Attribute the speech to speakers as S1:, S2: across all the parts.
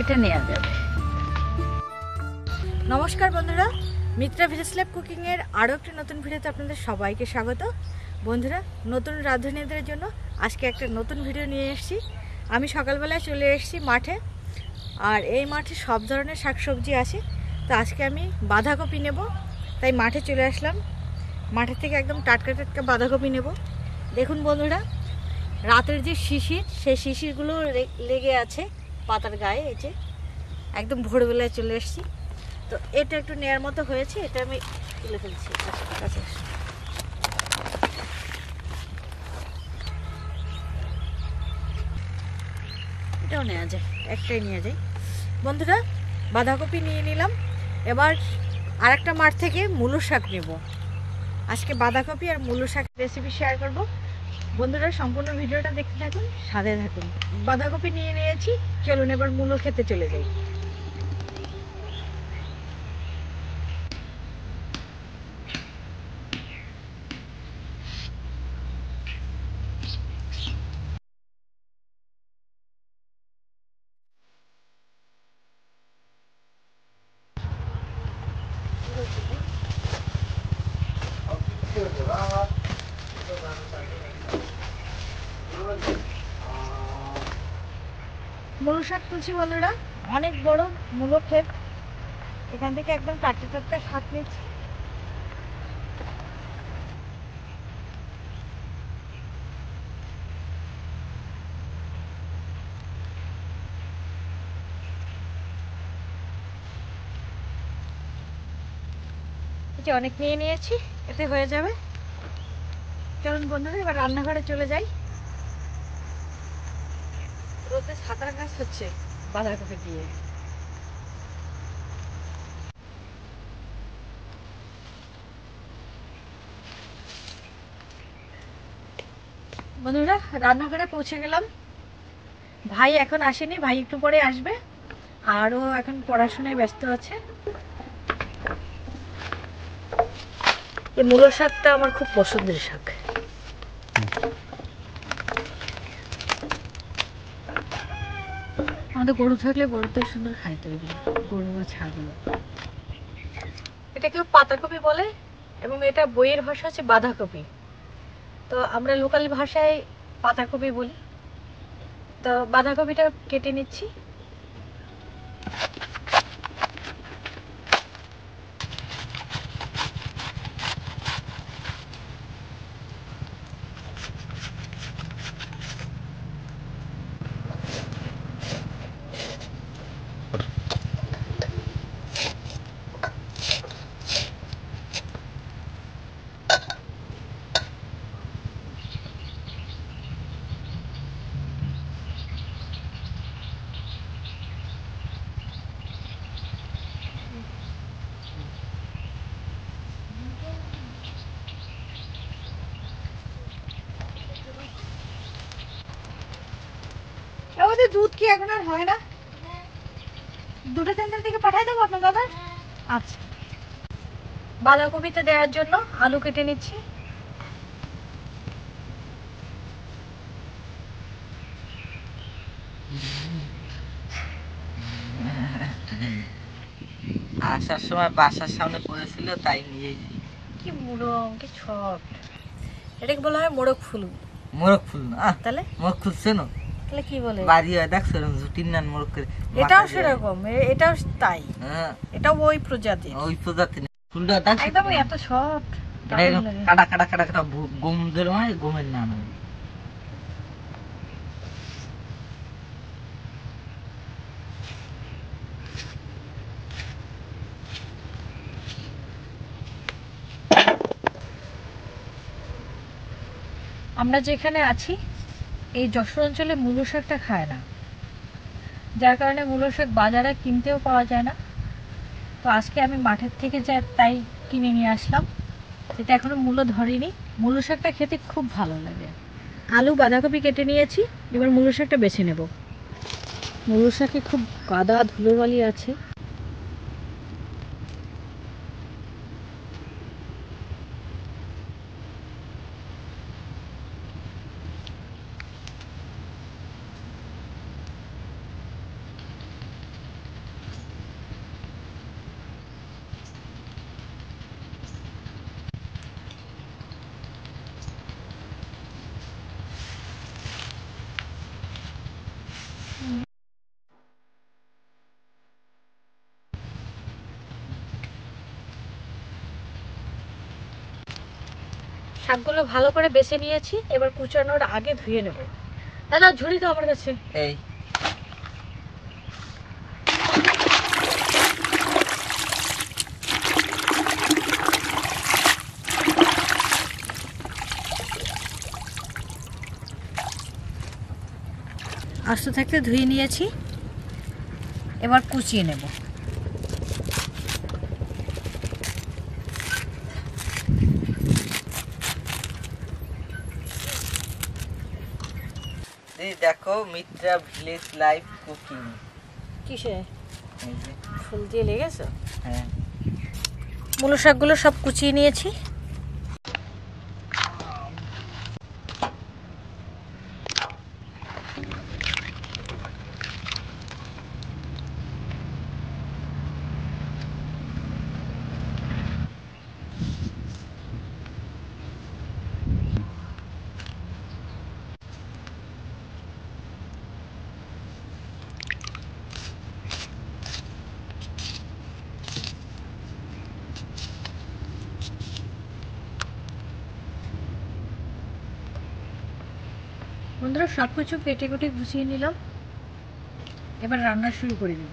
S1: এটা নেওয়া যাবে। নমস্কার বন্ধুরা, মিত্রা ভিলেজ লাইফ কুকিং এর আরও একটি নতুন ভিডিওতে আপনাদের সবাইকে স্বাগত। বন্ধুরা, নতুন রাঁধুনিদের জন্য আজকে একটা নতুন ভিডিও নিয়ে এসেছি। আমি সকালবেলায় চলে এসেছি মাঠে, আর এই মাঠে সব ধরনের শাকসবজি আছে। তো আজকে আমি বাঁধাকপি নেব, তাই মাঠে চলে আসলাম। মাঠের থেকে একদম টাটকা টাটকা বাঁধাকপি নেব। দেখুন বন্ধুরা, রাতের যে শিশির, সেই শিশিরগুলো লেগে আছে পাতার গায়ে। এই যে একদম ভোরবেলায় চলে এসেছি। তো এটা একটু নেয়ার মতো হয়েছে, এটা আমি তুলে ফেলছি কাছে। এটাও নেওয়া যায়, একটাই নিয়ে যাই। বন্ধুরা, বাঁধাকপি নিয়ে নিলাম। এবার আরেকটা মাঠ থেকে মূলো শাক নেব। আজকে বাঁধাকপি আর মূলো শাক রেসিপি শেয়ার করব। বন্ধুরা, সম্পূর্ণ ভিডিওটা দেখতে থাকুন, সাথে থাকুন। বাঁধাকপি নিয়ে নিয়েছি, চলুন এবার মূলো খেতে চলে যাই। মূলো শাক তুলছি বন্ধুরা, অনেক বড় মূলো ক্ষেত। এখান থেকে একদম টাটকা টাটকা শাক নিচ্ছি। অনেক নিয়ে নিয়েছি, এতে হয়ে যাবে। চলুন বন্ধুরা, এবার রান্নাঘরে চলে যাই। রোদে সাঁতার কাজ হচ্ছে বাঁধাকপি দিয়ে। বন্ধুরা, রান্নাঘরে পৌঁছে গেলাম। ভাই এখন আসেনি, ভাই একটু পরে আসবে। আরও এখন পড়াশোনায় ব্যস্ত আছে। এই মূলো শাকটা আমার খুব পছন্দের শাক। আমাদের গরু থাকলে গরুতে সুন্দর খাইতে হবে, গরু বা ছাগল। এটা কেউ পাতাকপি বলে, এবং এটা বইয়ের ভাষা হচ্ছে বাঁধাকপি। তো আমরা লোকাল ভাষায় পাতাকপি বলি। তো বাঁধাকপিটা কেটে নিচ্ছি। আমাদের দুধ কি এখন আর হয় না? দুটো তিনটার দিকে পাঠাই দেবো আপনার দাদা। আচ্ছা, বাঁধাকপিতে দেওয়ার জন্য আলু কেটে নিচ্ছি।
S2: আসার সময় বাসার সামনে পড়েছিল, তাই নিয়ে যাই।
S1: কি মুরং, কি ছোট! এটাকে বলা হয় মোরগ ফুল।
S2: মোরগ ফুল না,
S1: তাহলে
S2: মোরগ ফুল চেনো?
S1: তাহলে কি বলে?
S2: বাড়ি হয় দেখছো, ঝুটির নান মোরগ করে।
S1: এটাও সেরকম, এটাও তাই।
S2: হ্যাঁ,
S1: এটাও ওই প্রজাতি।
S2: ওই প্রজাতি ফুলটা দেখো
S1: একদম এত সফট।
S2: কাটা কাটা কাটা কাটা গমদের হয়, গমের নান হয়।
S1: আমরা যেখানে আছি এই যশোর অঞ্চলে মূলো শাকটা খায় না, যার কারণে মূলো শাক বাজারে কিনতেও পাওয়া যায় না। তো আজকে আমি মাঠের থেকে তাই কিনে নিয়ে আসলাম। এটা এখনো মূলো ধরেনি। মূলো শাকটা খেতে খুব ভালো লাগে। আলু বাঁধাকপি কেটে নিয়েছি, এবার মূলো শাকটা বেছে নেব। মূলো শাকে খুব কাদা ধুলোবালি আছে। শাকগুলো ভালো করে বেছে নিয়েছি, এবার কুচানোর আগে ধুয়ে নেব। দাদা ঝুড়ি তো আমার কাছে।
S2: এই
S1: আস্ত থাকতে ধুয়ে নিয়েছি, এবার কুচিয়ে নেব।
S2: দেখো মিত্রা ভিলেজ লাইফ কুকিং।
S1: কিসে ফুল দিয়ে লেগেছে?
S2: হ্যাঁ,
S1: মূলো শাকগুলো সব কুচিয়ে নিয়েছি। বন্ধুরা সব কিছু কেটে কেটে গুছিয়ে নিলাম, এবার রান্না শুরু করে দেব।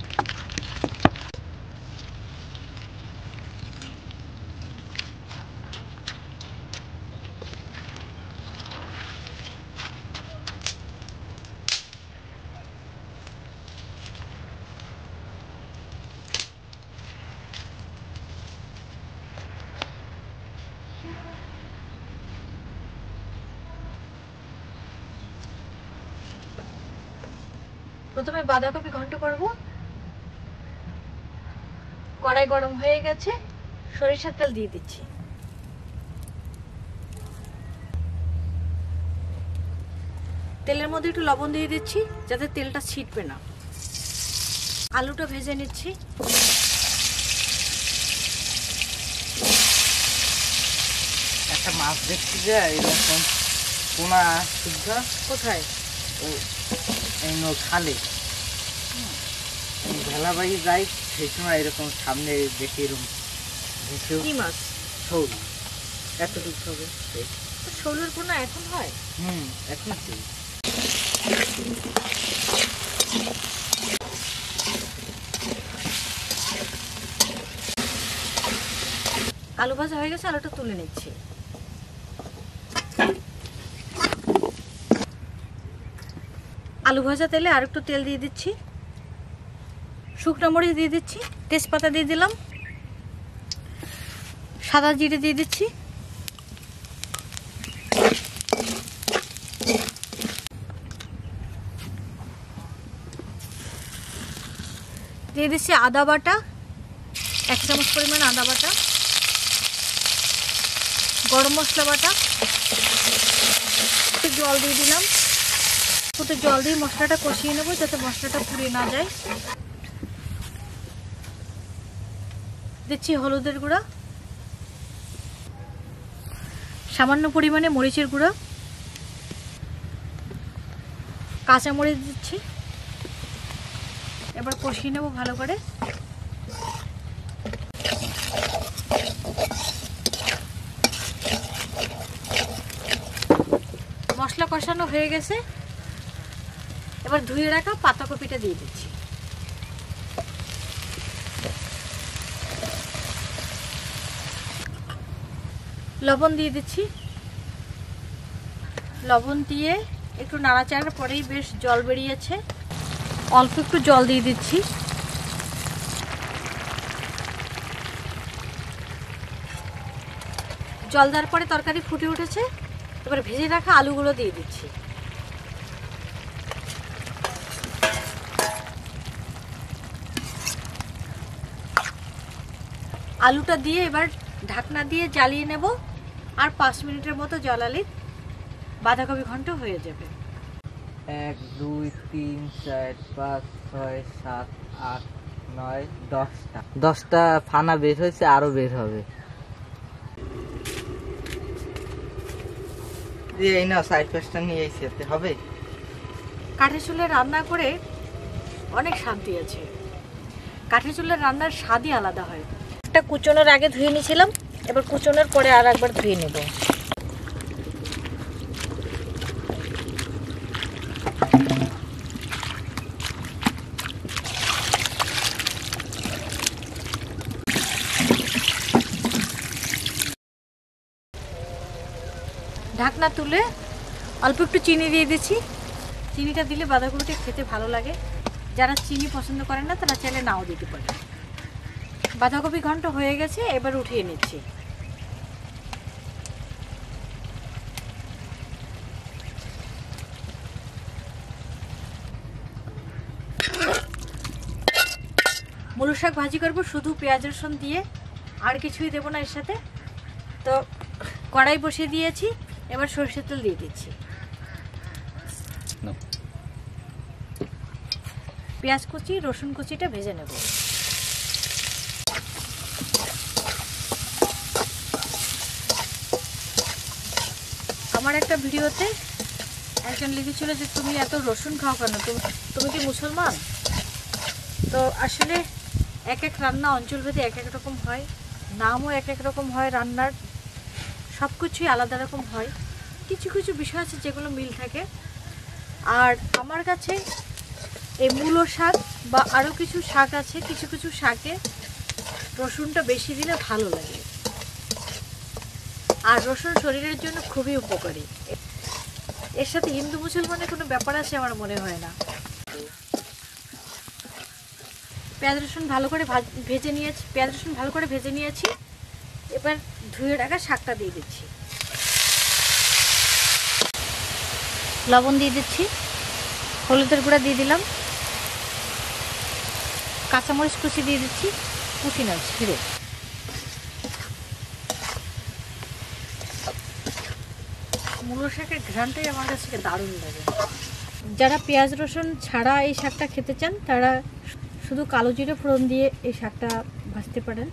S1: প্রথমে বাঁধাকপি ঘন্ট করব। কড়াই গরম হয়ে গেছে, সরিষার তেল দিয়ে দিচ্ছি। তেলের মধ্যে একটু লবণ দিয়ে দিচ্ছি যাতে তেলটা ছিটবে না। আলুটা ভেজে নিচ্ছি।
S2: একটা মাছ দেখছি যে এরকম পোনা শুদ্ধ।
S1: কোথায়?
S2: এই খালে ভেলাবাড়ি যাই সেই সময় এরকম সামনে দেখি এরকম
S1: কি মাছ?
S2: শোল এতটুকু হবে।
S1: শোলের পোনা এখন হয়?
S2: এখন কি
S1: আলু ভাজা হয়ে গেছে, আলুটা তুলে নিচ্ছি। আলু ভাজা তেলে আর একটু তেল দিয়ে দিচ্ছি, শুকনো মরিচ দিয়ে দিচ্ছি, তেজপাতা দিয়ে দিলাম, সাদা জিরে দিয়ে দিচ্ছি, দিয়ে দিচ্ছি আদা বাটা, 1 চামচ পরিমাণ আদা বাটা, গরম মশলা বাটা, একটু জল দিয়ে দিলাম। একটু জল দিয়ে মশলাটা কষিয়ে নেব যাতে মশলাটা পুড়ে না যায়। দিচ্ছি হলুদের গুঁড়া, সামান্য পরিমাণে মরিচের গুঁড়া, কাঁচা মরিচ দিচ্ছি। এবার কষিয়ে নেব ভালো করে। মশলা কষানো হয়ে গেছে, এবার ধুয়ে রাখা পাতাকপিটা দিয়ে দিচ্ছি। লবণ দিয়ে দিচ্ছি। লবণ দিয়ে একটু নাড়াচাড়ার পরেই বেশ জল বেরিয়েছে, অল্প একটু জল দিয়ে দিচ্ছি। জল দেওয়ার পরে তরকারি ফুটে উঠেছে, এবার ভেজে রাখা আলুগুলো দিয়ে দিচ্ছি। আলুটা দিয়ে এবার ঢাকনা দিয়ে জ্বালিয়ে নেব, আর 5 মিনিটের মতো জ্বালালে বাঁধাকপি ঘন্ট হয়ে যাবে।
S2: 1 2 3 4 5 6 7 8 9 10টা ফানা বের হয়েছে, আরো বের হবে। এই না সাইড পেস্টটা নিয়ে এসে হবে।
S1: কাঠের চুলায় রান্না করে অনেক শান্তি আছে। কাঠের চুলার রান্নার স্বাদই আলাদা হয়। একটা কুচনোর আগে ধুয়ে নিয়েছিলাম, এবার কুচনোর পরে আর একবার ধুয়ে নেব। ঢাকনা তুলে অল্প একটু চিনি দিয়ে দিচ্ছি। চিনিটা দিলে বাঁধাকপিটা খেতে ভালো লাগে। যারা চিনি পছন্দ করেন না তারা চাইলে নাও দিতে পারে। বাঁধাকপি ঘন্ট হয়ে গেছে, এবার উঠিয়ে নিচ্ছি। মূলো শাক ভাজি করব শুধু পেঁয়াজ রসুন দিয়ে, আর কিছুই দেবো না এর সাথে। তো কড়াই বসিয়ে দিয়েছি, এবার সরষের তেল দিয়ে দিচ্ছি। পেঁয়াজ কুচি রসুন কুচিটা ভেজে নেব। আমার একটা ভিডিওতে একজন লিখেছিল যে তুমি এত রসুন খাও কেন, তুমি কি মুসলমান? তো আসলে এক এক রান্না অঞ্চলভেদে এক এক রকম হয়, নামও এক এক রকম হয়, রান্নার সব কিছুই আলাদা রকম হয়। কিছু কিছু বিষয় আছে যেগুলো মিল থাকে। আর আমার কাছে এই মূলো শাক বা আরও কিছু শাক আছে, কিছু কিছু শাকে রসুনটা বেশি দিলে ভালো লাগে। আর রসুন শরীরের জন্য খুবই উপকারী। এর সাথে হিন্দু মুসলমানের কোনো ব্যাপার আছে আমার মনে হয় না। পেঁয়াজ রসুন ভালো করে ভেজে নিয়েছি। এবার ধুয়ে রাখা শাকটা দিয়ে দিচ্ছি। লবণ দিয়ে দিচ্ছি, হলুদের গুঁড়া দিয়ে দিলাম, কাঁচামরিচ কুচি দিয়ে দিচ্ছি, কুচি না ছিঁড়ে। মূলো শাকের ঘ্রাণটাই আমার কাছে দারুণ লাগে। যারা পেঁয়াজ রসুন ছাড়া এই শাকটা খেতে চান তারা শুধু কালো জিরে ফোড়ন দিয়ে এই শাকটা ভাজতে পারেন,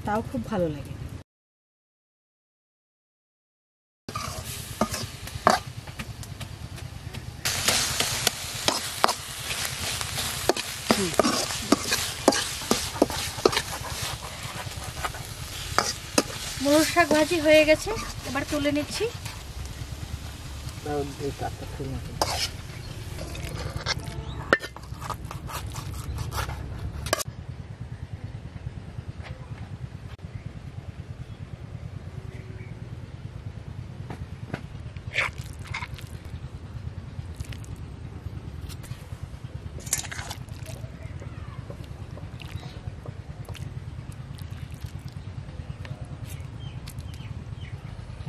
S1: তাও খুব ভালো লাগে। মূলো শাক ভাজি হয়ে গেছে, এবার তুলে নিচ্ছি।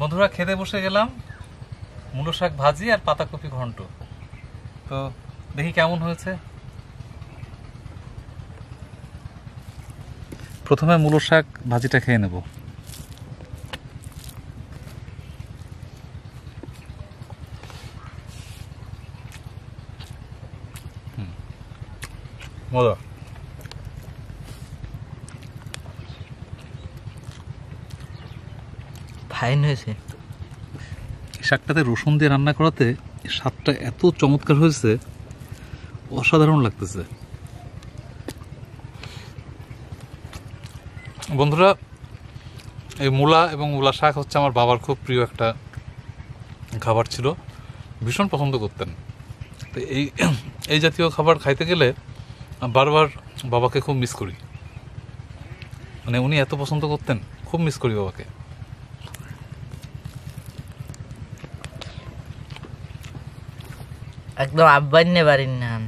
S3: বন্ধুরা, খেতে বসে গেলাম মূলো শাক ভাজি আর পাতাকপি ঘন্ট। তো দেখি কেমন হয়েছে। প্রথমে মূলো শাক ভাজিটা খেয়ে নেব। মজা।
S2: ফাইন হয়েছে।
S3: শাকটাতে রসুন দিয়ে রান্না করাতে স্বাদটা এত চমৎকার হয়েছে, অসাধারণ লাগতেছে। বন্ধুরা, এই মূলা এবং মূলা শাক হচ্ছে আমার বাবার খুব প্রিয় একটা খাবার ছিল, ভীষণ পছন্দ করতেন। তো এই জাতীয় খাবার খাইতে গেলে বারবার বাবাকে খুব মিস করি। মানে উনি এত পছন্দ করতেন, খুব মিস করি বাবাকে।
S2: একদম আব্বাইনে বাড়ির নাম।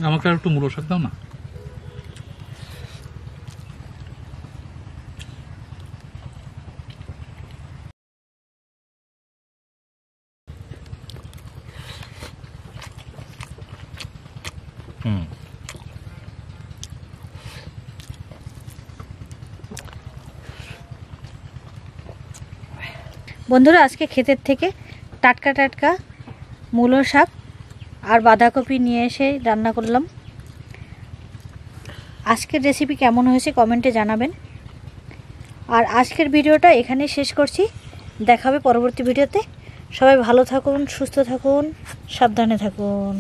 S3: আমাকে আর একটু মূলো শাক দাও না।
S1: বন্ধুরা, আজকে ক্ষেতের থেকে টাটকা টাটকা মূলো শাক আর বাঁধাকপি নিয়ে এসে রান্না করলাম। আজকের রেসিপি কেমন হয়েছে কমেন্টে জানাবেন। আর আজকের ভিডিওটা এখানেই শেষ করছি, দেখা হবে পরবর্তী ভিডিওতে। সবাই ভালো থাকুন, সুস্থ থাকুন, সাবধানে থাকুন।